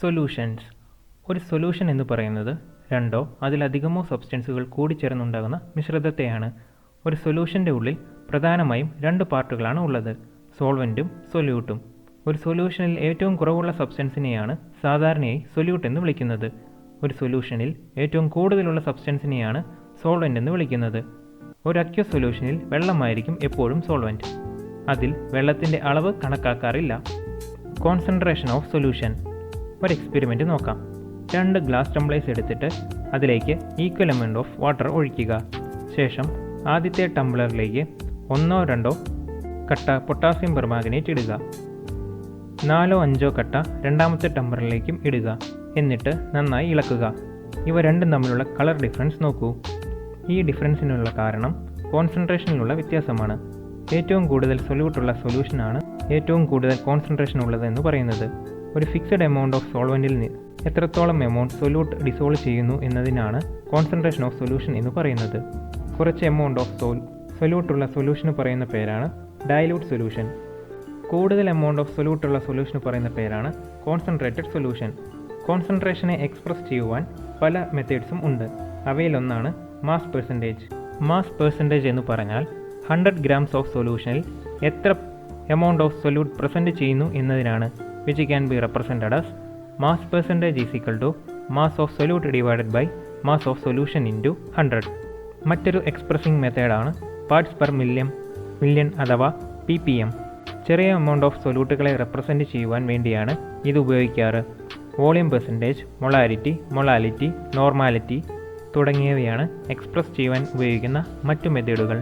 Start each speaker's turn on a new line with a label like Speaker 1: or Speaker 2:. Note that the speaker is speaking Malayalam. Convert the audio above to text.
Speaker 1: സൊല്യൂഷൻസ്. ഒരു സൊല്യൂഷൻ എന്ന് പറയുന്നത് രണ്ടോ അതിലധികമോ സബ്സ്റ്റൻസുകൾ കൂടിച്ചേർന്നുണ്ടാകുന്ന മിശ്രിതത്തെയാണ്. ഒരു സൊല്യൂഷൻ്റെ ഉള്ളിൽ പ്രധാനമായും രണ്ട് പാർട്ടുകളാണ് ഉള്ളത്, സോൾവെൻറ്റും സൊല്യൂട്ടും. ഒരു സൊല്യൂഷനിൽ ഏറ്റവും കുറവുള്ള സബ്സ്റ്റൻസിനെയാണ് സാധാരണയായി സൊല്യൂട്ട് എന്ന് വിളിക്കുന്നത്. ഒരു സൊല്യൂഷനിൽ ഏറ്റവും കൂടുതലുള്ള സബ്സ്റ്റൻസിനെയാണ് സോൾവെൻ്റ് എന്ന് വിളിക്കുന്നത്. ഒരു അക്വസ് സൊല്യൂഷനിൽ വെള്ളമായിരിക്കും എപ്പോഴും സോൾവെൻറ്റ്. അതിൽ വെള്ളത്തിൻ്റെ അളവ് കണക്കാക്കാറില്ല. Concentration of solution. ഒരു എക്സ്പെരിമെൻറ്റ് നോക്കാം. 2 ഗ്ലാസ് ടംബ്ലേഴ്സ് എടുത്തിട്ട് അതിലേക്ക് ഈക്വൽ എമൗണ്ട് ഓഫ് വാട്ടർ ഒഴിക്കുക. ശേഷം ആദ്യത്തെ ടംബ്ലറിലേക്ക് 1-2 കട്ട പൊട്ടാസ്യം പെർമാംഗനേറ്റ് ഇടുക. 4-5 കട്ട രണ്ടാമത്തെ ടംബ്ലറിലേക്കും ഇടുക. എന്നിട്ട് നന്നായി ഇളക്കുക. ഇവ രണ്ടും തമ്മിലുള്ള കളർ ഡിഫറൻസ് നോക്കൂ. ഈ ഡിഫറൻസിനുള്ള കാരണം കോൺസെൻട്രേഷനിലുള്ള വ്യത്യാസമാണ്. ഏറ്റവും കൂടുതൽ സൊല്യൂട്ടുള്ള സൊല്യൂഷനാണ് ഏറ്റവും കൂടുതൽ കോൺസെൻട്രേഷൻ ഉള്ളത് എന്ന് പറയുന്നത്. ഒരു ഫിക്സഡ് എമൗണ്ട് ഓഫ് സോൾവെൻറ്റിൽ എത്രത്തോളം എമൗണ്ട് സൊല്യൂട്ട് ഡിസോൾവ് ചെയ്യുന്നു എന്നതിനാണ് കോൺസെൻട്രേഷൻ ഓഫ് സൊല്യൂഷൻ എന്ന് പറയുന്നത്. കുറച്ച് എമൗണ്ട് ഓഫ് സൊല്യൂട്ടുള്ള സൊല്യൂഷന് പറയുന്ന പേരാണ് ഡയലൂട്ട് സൊല്യൂഷൻ. കൂടുതൽ എമൗണ്ട് ഓഫ് സൊല്യൂട്ടുള്ള സൊല്യൂഷന് പറയുന്ന പേരാണ് കോൺസെൻട്രേറ്റഡ് സൊല്യൂഷൻ. കോൺസെൻട്രേഷനെ എക്സ്പ്രസ് ചെയ്യുവാൻ പല മെത്തേഡ്സും ഉണ്ട്. അവയിലൊന്നാണ് മാസ് പെർസെൻറ്റേജ്. മാസ് പെർസെൻറ്റേജ് എന്ന് പറഞ്ഞാൽ 100 grams ഓഫ് സൊല്യൂഷനിൽ എത്ര എമൗണ്ട് ഓഫ് സൊല്യൂട്ട് പ്രസൻറ്റ് ചെയ്യുന്നു എന്നതിനാണ്. which can be represented as mass percentage is equal to mass of solute divided by mass of solution into 100. മറ്റൊരു എക്സ്പ്രസിംഗ് മെത്തേഡാണ് പാർട്സ് പെർ മില്യൺ അഥവാ ppm. ചെറിയ എമൗണ്ട് ഓഫ് സൊല്യൂട്ടുകളെ റെപ്രസെൻറ്റ് ചെയ്യുവാൻ വേണ്ടിയാണ് ഇത് ഉപയോഗിക്കാറ്. വോളിയം പെർസെൻറ്റേജ്, മൊളാലിറ്റി, നോർമാലിറ്റി തുടങ്ങിയവയാണ് എക്സ്പ്രസ് ചെയ്യുവാൻ ഉപയോഗിക്കുന്ന മറ്റു മെത്തേഡുകൾ.